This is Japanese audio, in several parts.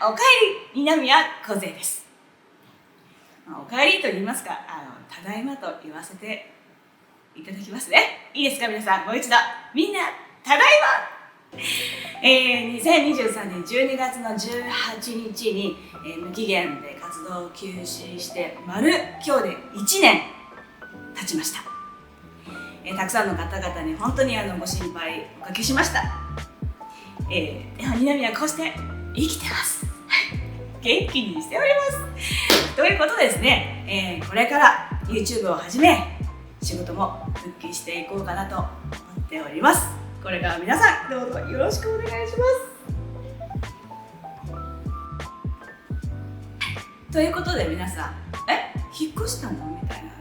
おかえり、二宮梢です。おかえりと言いますか、ただいまと言わせていただきますね。いいですか皆さん、もう一度。みんな、ただいま2023年12月の18日に、無期限で活動を休止して今日で1年経ちました。たくさんの方々に本当にご心配おかけしました。二宮はこうして生きてます。元気にしております。ということでですね、これから YouTube を始め、仕事も復帰していこうかなと思っております。これから皆さんどうぞよろしくお願いします。ということで皆さん、引っ越したのみたいな、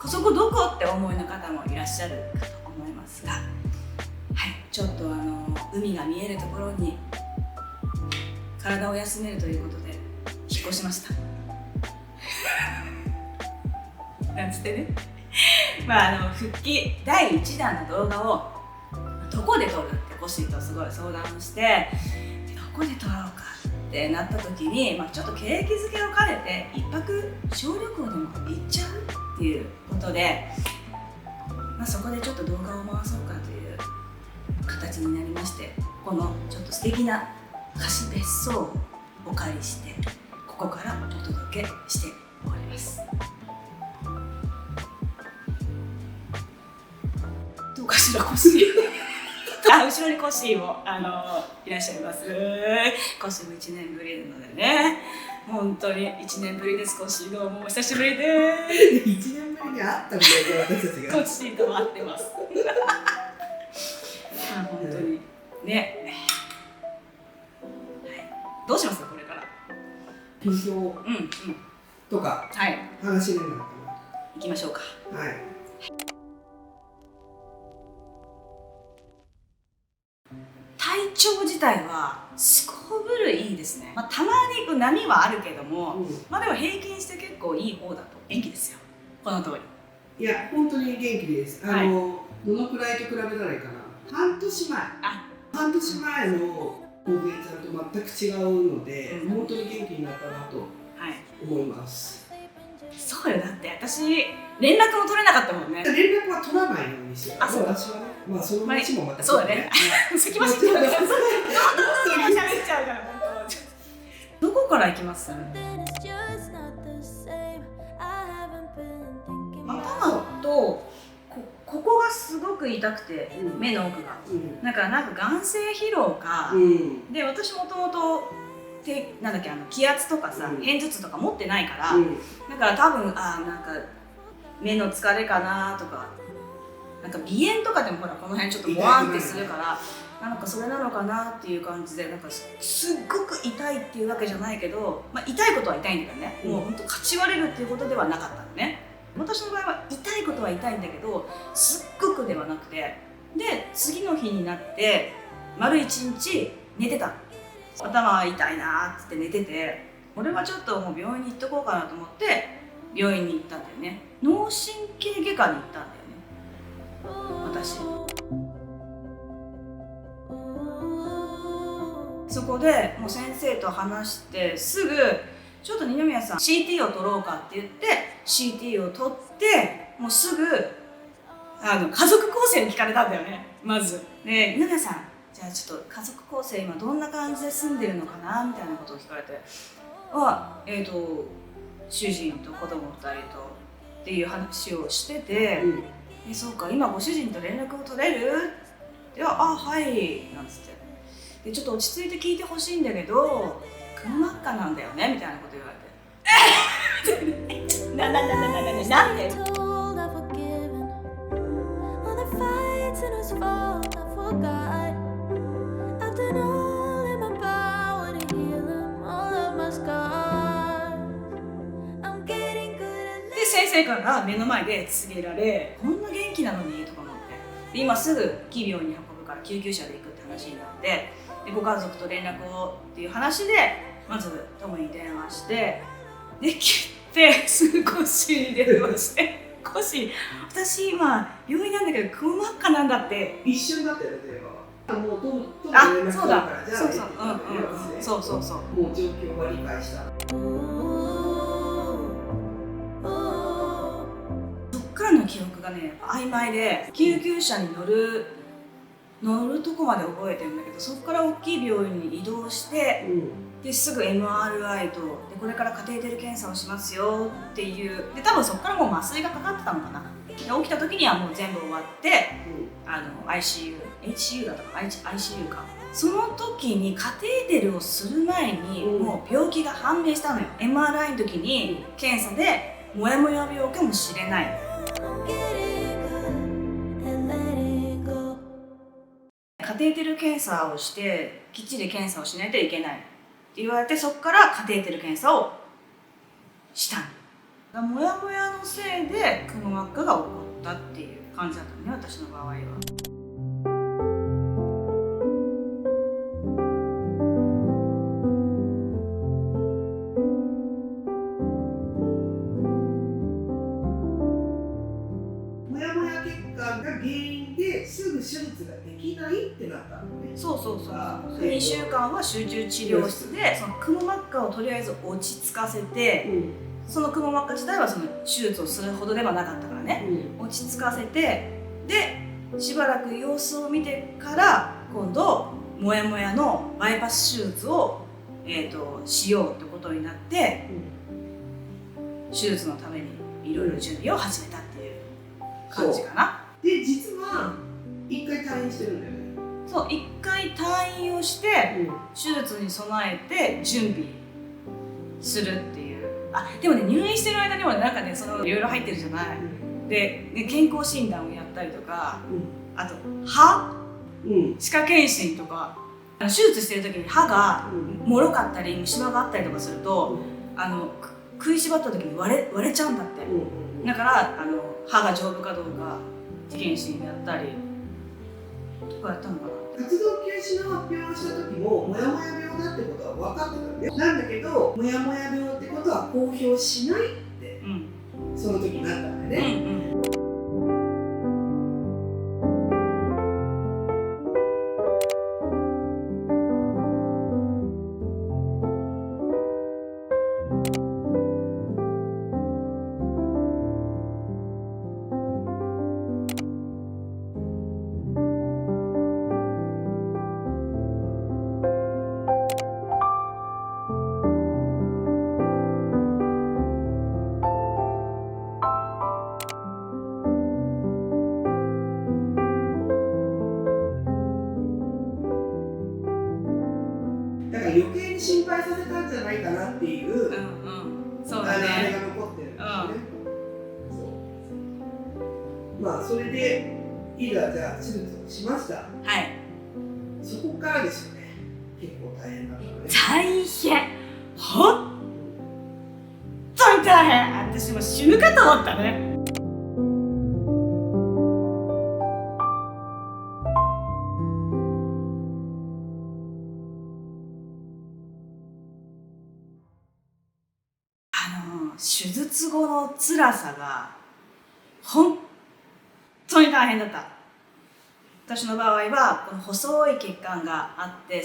そこどこって思いの方もいらっしゃるかと思いますが、はい、ちょっと海が見えるところに体を休めるということで引っ越しましたなんつってね復帰第1弾の動画をどこで撮るってコッシーとすごい相談してどこで撮ろうかってなった時に、ちょっと景気づけを兼ねて一泊小旅行でも行っちゃうっていうことで、そこでちょっと動画を回そうかという形になりまして、このちょっと素敵な貸別荘をお借りしてここからお届けしております。どうかしらコッシー後ろにコッシーもいらっしゃいます。コッシーも1年ぶりなのでね、本当に1年ぶりです。コッシーどうもお久しぶりです。1年ぶりに会ったみたいな私たちがコッシーとも会ってます本当にね、どうしますかこれから近況とか話しながら行きましょうか。体調自体はすこぶるいいですね。たまに波はあるけども、でも平均して結構いい方だと元気ですよ。この通り。いや本当に元気です。どのくらいと比べたらいいかな。半年前の高原ちゃんと全く違うので、本当に元気になったなと思います。そうよ、だって私連絡も取れなかったもんね。連絡は取らないようにしてる。私はね、その話もまたそうだね。先走っちゃうから。喋っちゃうから本当。どこから行きます？頭とここがすごく痛くて、目の奥が。なんか眼性疲労か。で私もともと気圧とかさ、片頭痛とか持ってないから、だから多分目の疲れかなとか、鼻炎とかでもほらこの辺ちょっとボワンってするから、それなのかなっていう感じで、すっごく痛いっていうわけじゃないけど、痛いことは痛いんだよね。もうほんとかち割れるっていうことではなかったのね。私の場合は痛いことは痛いんだけど、すっごくではなくて、で次の日になって丸1日寝てた。頭痛いなーって寝てて、俺はちょっともう病院に行っとこうかなと思って病院に行ったんだよね。脳神経外科に行ったんだよね、私。そこでもう先生と話してすぐちょっと二宮さん CT を取ろうかって言って CT を取って、もうすぐ家族構成に聞かれたんだよね。まずで二宮さん、じゃあちょっと家族構成今どんな感じで住んでるのかなみたいなことを聞かれて、主人と子供2人とっていう話をしてて、そうか今ご主人と連絡を取れる？ではいなんつって、でちょっと落ち着いて聞いてほしいんだけどくも膜下なんだよねみたいなこと言われてなんで？で先生から目の前で告げられ、こんな元気なのにとか思って、で今すぐ大きい病院に運ぶから救急車で行くって話になって、でご家族と連絡をっていう話でまず友に電話して、で切ってすぐコッシーに電話してコッシー私今病院なんだけどくも膜下なんだって。一緒になったよね電話は。もうとあ、連絡そうだ、からじゃあそうそう、そうそうそう。もう状況は理解した。そっからの記憶がね曖昧で、救急車に乗るとこまで覚えてるんだけど、そこから大きい病院に移動して、ですぐ MRI とでこれからカテーテル検査をしますよっていうで、多分そこからもう麻酔がかかってたのかな。で起きた時にはもう全部終わって、HCU だったかな、 ICU か。その時にカテーテルをする前にもう病気が判明したのよ。 MRI の時に検査でモヤモヤ病かもしれない。カテーテル検査をしてきっちり検査をしないといけないって言われて、そこからカテーテル検査をしたの。モヤモヤのせいでくも膜下が起こったっていう感じだったのね、私の場合は。モヤモヤ血管が原因ですぐ手術ができないってなったのね。そう2週間は集中治療室でそのくも膜下をとりあえず落ち着かせて、そのくも膜下自体はその手術をするほどではなかったからね、落ち着かせて、でしばらく様子を見てから今度モヤモヤのバイパス手術を、しようってことになって、手術のためにいろいろ準備を始めたっていう感じかな。で実は1回退院してるんだよね。そう、1回退院をして、手術に備えて準備するっていう。でもね、入院してる間にもなんかね、いろいろ入ってるじゃない。で健康診断をやったりとか、あと歯科検診とか、手術してる時に歯がもろかったり虫歯があったりとかすると、食いしばった時に割れちゃうんだって。だから歯が丈夫かどうか検診やったりとかやったのかな。活動休止の発表をした時もモヤモヤ病だってことは分かってたんだよ。なんだけどモヤモヤ病ってことは公表しないって、その時になったんだよね。余計に心配させたんじゃないかなっていう、そうだね、あれが残ってるんですよね。まあそれでいざじゃあ手術をしました。はい。そこからですよね。結構大変だったね。大変。本当に大変。私も死ぬかと思ったね。手術後の辛さが本当に大変だった。私の場合はこの細い血管があって、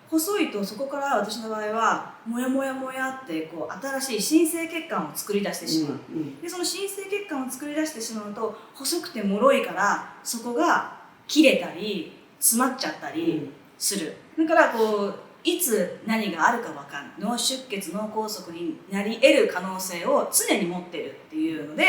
細いとそこから私の場合はモヤモヤモヤってこう新しい新生血管を作り出してしまう。でその新生血管を作り出してしまうと細くて脆いからそこが切れたり詰まっちゃったりする。だからこういつ何があるか分かんない、脳出血脳梗塞になり得る可能性を常に持ってるっていうので、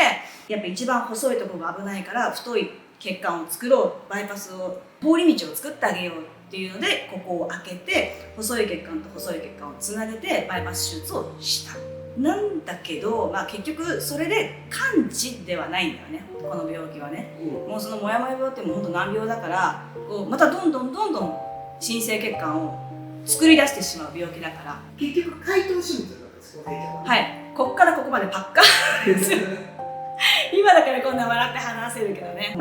やっぱ一番細いところが危ないから太い血管を作ろう、バイパスを通り道を作ってあげようっていうのでここを開けて細い血管と細い血管をつなげてバイパス手術をした。なんだけど、結局それで完治ではないんだよね、この病気はね。もうそのモヤモヤ病ってもうほんと難病だから、またどんどん新生血管を作り出してしまう病気だから。結局開頭手術なんですよね。はい、こっからここまでパッカー今だからこんな笑って話せるけどね、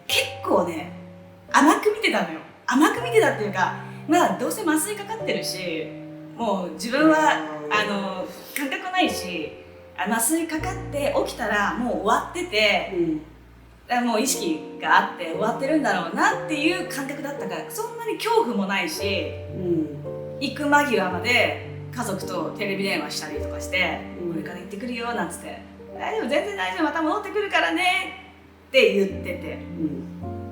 結構ね甘く見てたのよ。甘く見てたっていうか、どうせ麻酔かかってるし、もう自分は感覚ないし、麻酔かかって起きたらもう終わってて、もう意識があって終わってるんだろうなっていう感覚だったから、そんなに恐怖もないし、行く間際まで家族とテレビ電話したりとかして、これから行ってくるよなんつって、大丈夫全然大丈夫また戻ってくるからねって言ってて、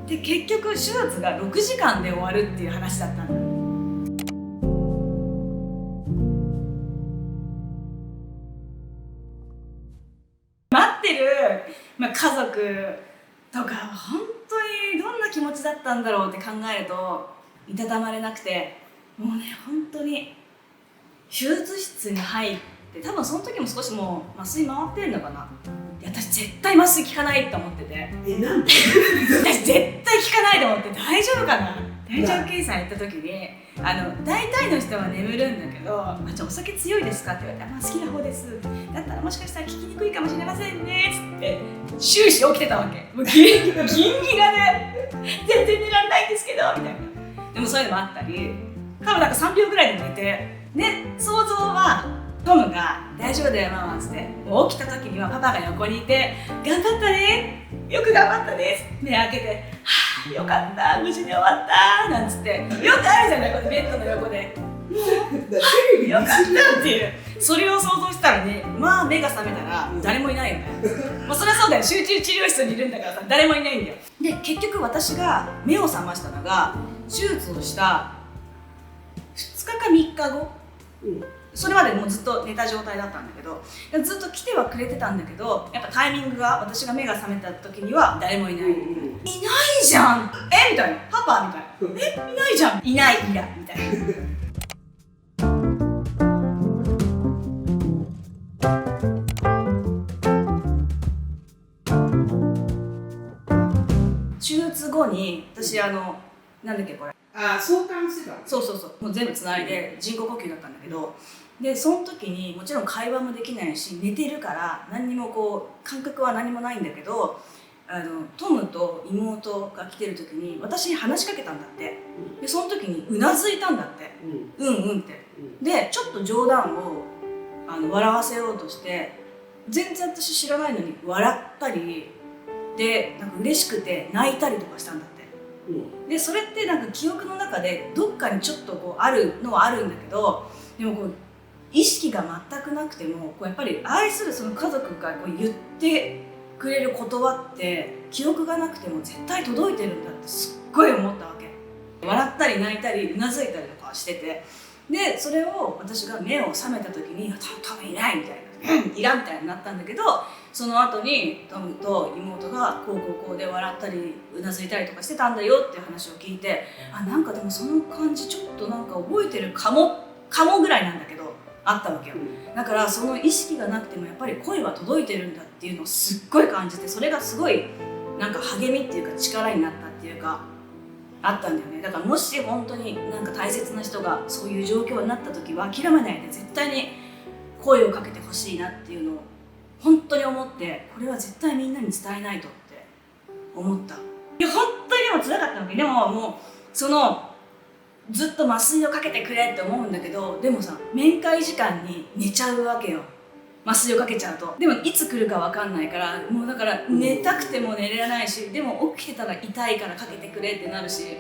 で結局手術が6時間で終わるっていう話だったんだ。待ってる、家族とか本当にどんな気持ちだったんだろうって考えるといたたまれなくて、もうね本当に手術室に入って、多分その時も少しもう麻酔回ってるのかな。私絶対麻酔効かないと思ってて、なんで私絶対効かないと思って、大丈夫かな、大腸検査行った時に大体の人は眠るんだけど「じゃあお酒強いですか?」って言われて「好きな方です」だったらもしかしたら効きにくいかもしれませんねっつって終始起きてたわけ。もうギンギラで全然寝られないんですけどみたいな。でもそういうのもあったり、多分なんか3秒ぐらいで寝て、で想像はトムが「大丈夫だよママ」っつって、もう起きた時にはパパが横にいて「頑張ったね、よく頑張ったね」目開けて「はぁよかった無事に終わった」なんつって、よくあるじゃない、このベッドの横で「もうよかった」っていう、それを想像したらね、目が覚めたら誰もいないよね。もうそりゃそうだよ、集中治療室にいるんだからさ、誰もいないんだよ。で結局私が目を覚ましたのが手術をした2日か3日後、それまでもうずっと寝た状態だったんだけど、ずっと来てはくれてたんだけど、やっぱタイミングが、私が目が覚めた時には誰もいない、いないじゃんみたいな、パパみたいな、いないじゃん、いないみたいな手術後に私なんだっけこれ、相関してた。そうもう全部つないで人工呼吸だったんだけど、でその時にもちろん会話もできないし寝てるから何にもこう感覚は何もないんだけど、トムと妹が来てる時に私に話しかけたんだって。でその時にうなずいたんだって、うんって、でちょっと冗談を笑わせようとして、全然私知らないのに笑ったりで、なんか嬉しくて泣いたりとかしたんだって。でそれってなんか記憶の中でどっかにちょっとこうあるのはあるんだけど、でもこう意識が全くなくてもこうやっぱり愛するその家族がこう言ってくれる言葉って記憶がなくても絶対届いてるんだってすっごい思ったわけ。笑ったり泣いたりうなずいたりとかしてて、でそれを私が目を覚めた時に多分いないみたいな、いらんみたいになったんだけど、その後にトムと妹がこうで笑ったりうなずいたりとかしてたんだよっていう話を聞いて、なんかでもその感じちょっとなんか覚えてるかもぐらいなんだけどあったわけよ。だからその意識がなくてもやっぱり声は届いてるんだっていうのをすっごい感じて、それがすごいなんか励みっていうか力になったっていうかあったんだよね。だからもし本当になんか大切な人がそういう状況になった時は諦めないで絶対に声をかけてほしいなっていうのを本当に思って、これは絶対みんなに伝えないとって思った。いや本当にでも辛かったわけ。でももうそのずっと麻酔をかけてくれって思うんだけど、でもさ面会時間に寝ちゃうわけよ、麻酔をかけちゃうと。でもいつ来るか分かんないから、もうだから寝たくても寝れないし、でも起きてたら痛いからかけてくれってなるし、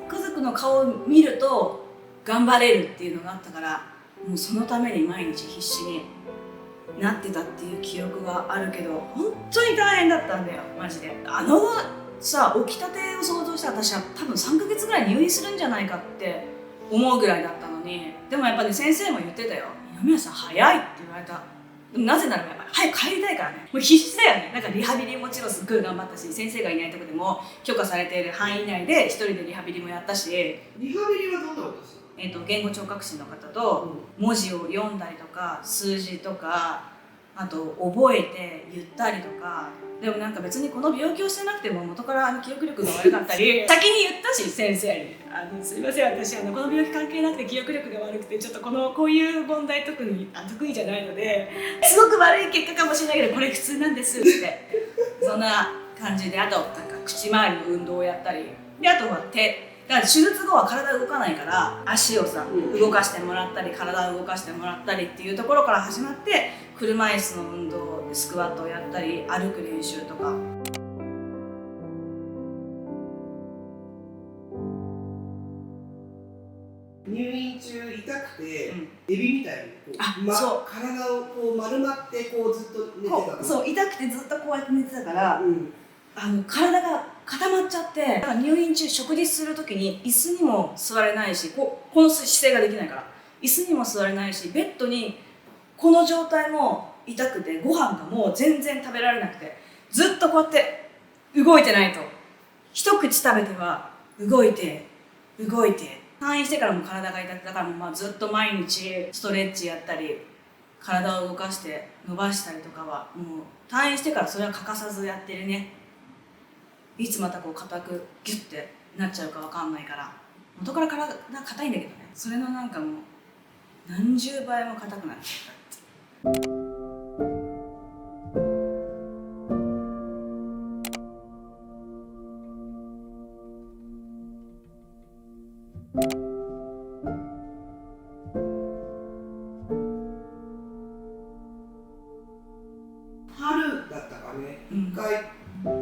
家族の顔を見ると頑張れるっていうのがあったから、もうそのために毎日必死になってたっていう記憶があるけど、本当に大変だったんだよマジで。さ起きたてを想像したら私は多分3ヶ月ぐらい入院するんじゃないかって思うぐらいだったのに、でもやっぱり先生も言ってたよ、二宮さん早いって言われた。でもなぜならやっぱり早く帰りたいからね、もう必死だよね。なんかリハビリもちろんすっごい頑張ったし、先生がいないとこでも許可されている範囲内で一人でリハビリもやったし。リハビリはどんなことですか？言語聴覚士の方と文字を読んだりとか数字とか、あと覚えて言ったりとか。でもなんか別にこの病気をしてなくても元から記憶力が悪かったり先に言ったし先生にすいません私この病気関係なくて記憶力が悪くてちょっとこういう問題得意じゃないのですごく悪い結果かもしれないけどこれ普通なんですってそんな感じで、あとなんか口周りの運動をやったりで、あとは手だから手術後は体動かないから足をさ動かしてもらったり体を動かしてもらったりっていうところから始まって、車椅子の運動でスクワットをやったり歩く練習とか。入院中痛くて、エビみたいにそう体をこう丸まってこうずっと寝てた。そう痛くてずっとこうやって寝てたから、体が固まっちゃって、だから入院中食事する時に椅子にも座れないし、この姿勢ができないから椅子にも座れないし、ベッドにこの状態も痛くて、ご飯がもう全然食べられなくて、ずっとこうやって動いてないと、一口食べては動いて動いて、退院してからも体が痛くて、だからもうずっと毎日ストレッチやったり体を動かして伸ばしたりとかは、もう退院してからそれは欠かさずやってるね。いつまたこう硬くギュッてなっちゃうかわかんないから、元から体が硬いんだけどね、それのなんかもう何十倍も硬くなっちゃった。春だったかね、一回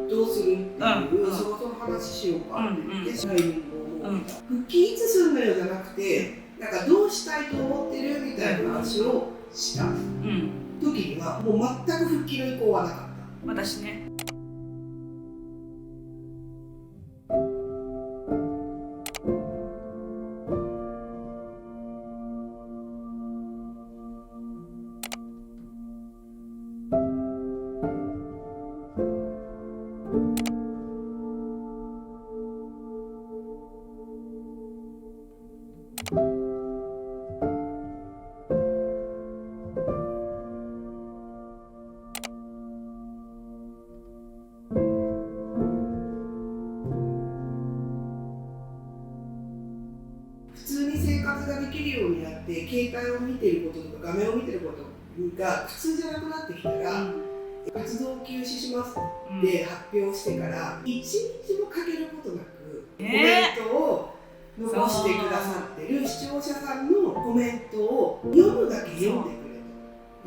どうするっていう、その話しようかって言って、タイミングを設けた。復帰いつするのよじゃなくて、なんかどうしたいと思ってるみたいな話をした時には、もう全く復帰の意向はなかった。私ね。普通に生活ができるようになって、携帯を見ていることとか画面を見ていることが普通じゃなくなってきたら、活動休止しますって発表してから1日もかけることなくコメントを残してくださってる視聴者さんのコメントを読むだけ読んでく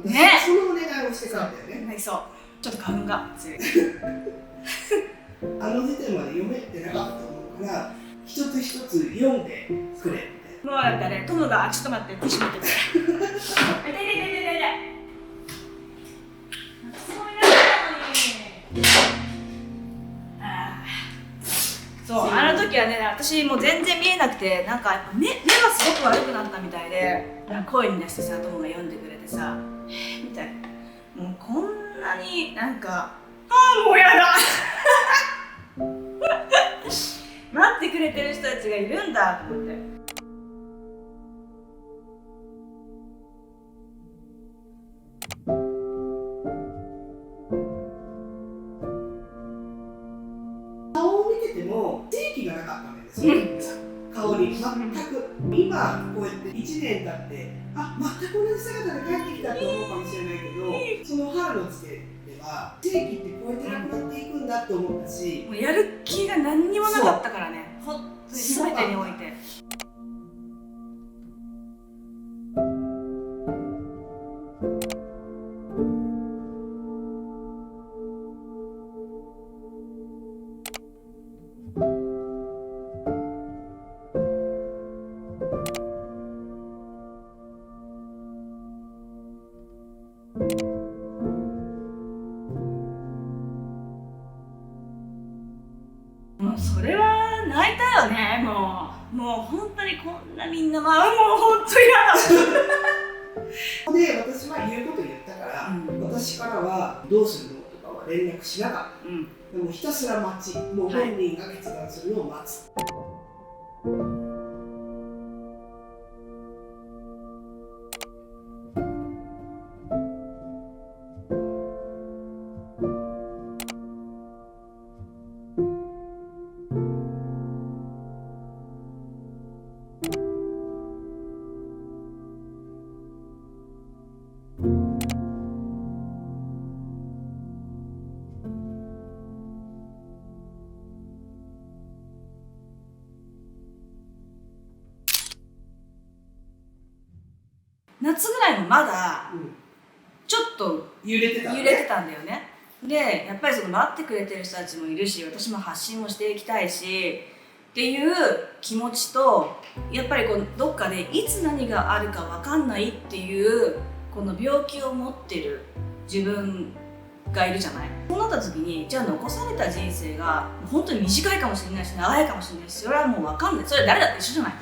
れと、私はそのお願いをしてたんだよね。そう、ちょっと花粉が強いあの時点まで読めてなかったと思うから、一つ一つ読んでくれって。もうだったね、トムがちょっと待ってティッシュ持ってくれ痛い痛い痛い痛い痛い、そう、あの時はね、私もう全然見えなくて、なんか目がすごく悪くなったみたいで、声に出してさ、トムが読んでくれてさ、みたいな、もうこんなになんか、もうやだ待ってくれてる人たちがいるんだと思って。顔を見てても正気がなかったんですよ、顔に全く。今こうやって1年経って全く同じ姿で帰ってきたと思うかもしれないけど、その春の時点では正気ってこうやってなくなっていくんだって思ったし、もうやる気が何にもなかったからね、本当に全てにおいて。もうそれは泣いたよね、もう本当にこんなみんな、もう本当嫌だで、私は言うこと言ったから、私からはどうするのとかは連絡しなかった。でもひたすら待ち、もう本人が決断するのを待つ。夏ぐらいもまだちょっと揺れてたんだよね。でやっぱりその待ってくれてる人たちもいるし、私も発信もしていきたいし、っていう気持ちと、やっぱりこうどっかでいつ何があるか分かんないっていうこの病気を持ってる自分がいるじゃない。そうなった時に、じゃあ残された人生が本当に短いかもしれないし長いかもしれないし、それはもう分かんない。それは誰だって一緒じゃない。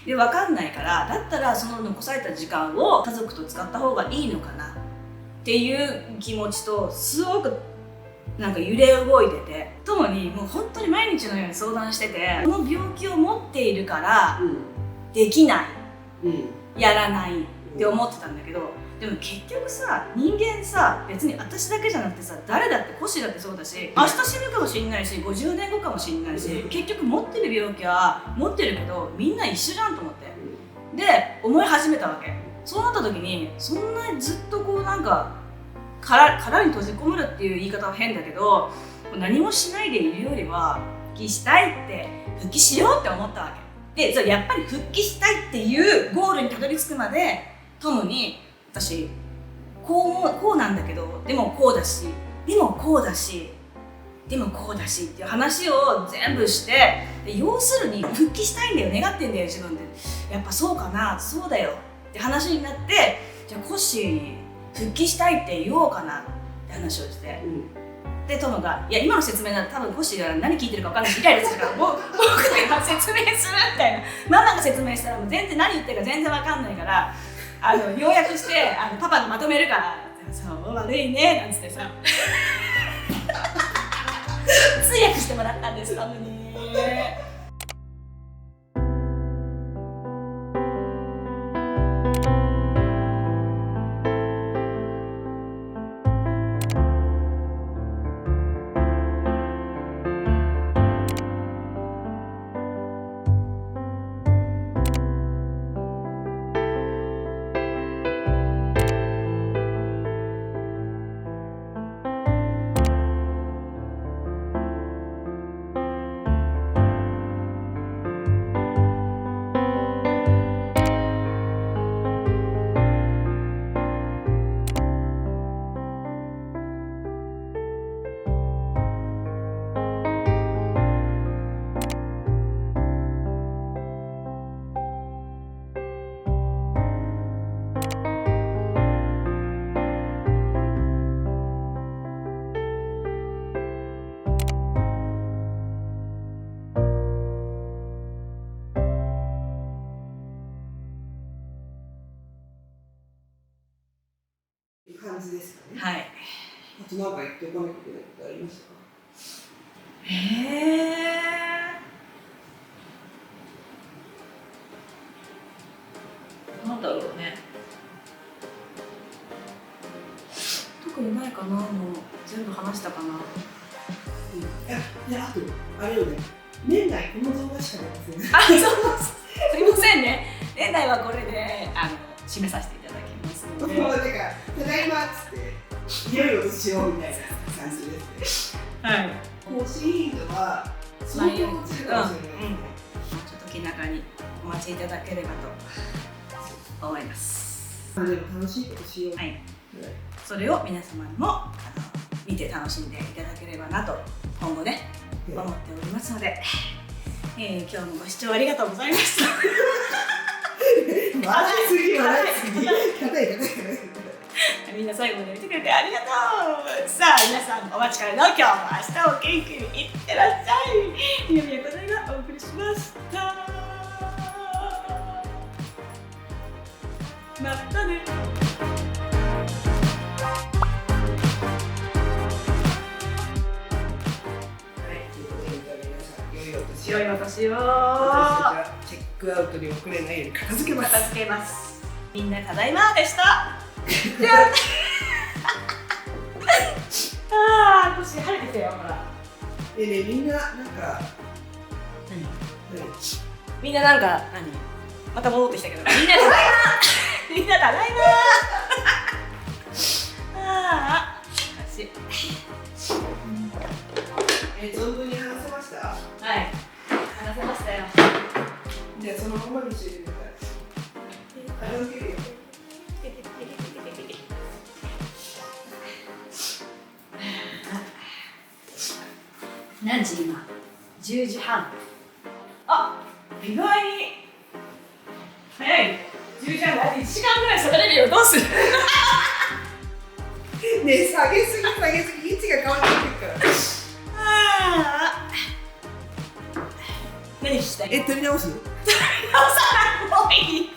で分かんないから、だったらその残された時間を家族と使った方がいいのかなっていう気持ちと、すごくなんか揺れ動いてて、ともにもう本当に毎日のように相談してて、この病気を持っているからできない、やらないって思ってたんだけど、でも結局さ、人間さ、別に私だけじゃなくてさ、誰だってコッシーだってそうだし、明日死ぬかもしれないし、50年後かもしれないし、結局持ってる病気は持ってるけどみんな一緒じゃんと思って、で思い始めたわけ。そうなった時に、そんなずっとこうなんか殻に閉じ込めるっていう言い方は変だけど、何もしないでいるよりは復帰したいって、復帰しようって思ったわけで、やっぱり復帰したいっていうゴールにたどり着くまでトムに、私こうなんだけど、でもこうだし、でもこうだし、でもこうだしっていう話を全部して、で要するに復帰したいんだよ、願ってんだよ自分で。やっぱそうかな、そうだよって話になって、じゃあコッシーに復帰したいって言おうかなって話をして、でトムが、いや今の説明だと多分コッシーが何聞いてるか分かんないしイライラするから僕が説明するみたいな、ママが説明したらもう全然何言ってるか全然分かんないから、要約してパパにまとめるから「そう悪いね」なんつってさ通訳してもらったんです、トムに。感じですかね。はい。あと何か言っておかなきゃいけないことありましたか？なんだろうね。特にないかな、もう全部話したかな。いや、あとあれよね。年内この動画しか出ません。あ、そうすみませんね。年内はこれで締めさせていただきますので。もうなんかただいまっつっていよいよしようみたいな感じですね。はい。更新頻度は相当落ちるかもしれないですね。ちょっと気長にお待ちいただければと思います。でも楽しいことしよう。はい。それを皆様にも見て楽しんでいただければなと今後ね思っておりますので、今日もご視聴ありがとうございました。笑いすぎ笑いすぎ。硬い。みんな最後まで見てくれてありがとう。さあ皆さんお待ちかねの今日も明日を元気にいってらっしゃい。二宮こざいがお送りしました。またね。良いお年を。私たちはチェックアウトに遅れないように片付けます。みんなただいまでした。ああ、腰晴れてきたよ、ほら。ね、みんななんかみんななんかまた戻ってきたけど、みんなただいま。みんなただいま。ああ、足。存分に話せました？はい、話せましたよ。じゃあそのままにしてください。片付けるよ。何時今？10時半。あ意外に早い。10時半だって1時間ぐらい下がれるよ。どうする？ね、下げすぎ位置が変わってくるから。何したい？取り直す？取り直さない。もういい。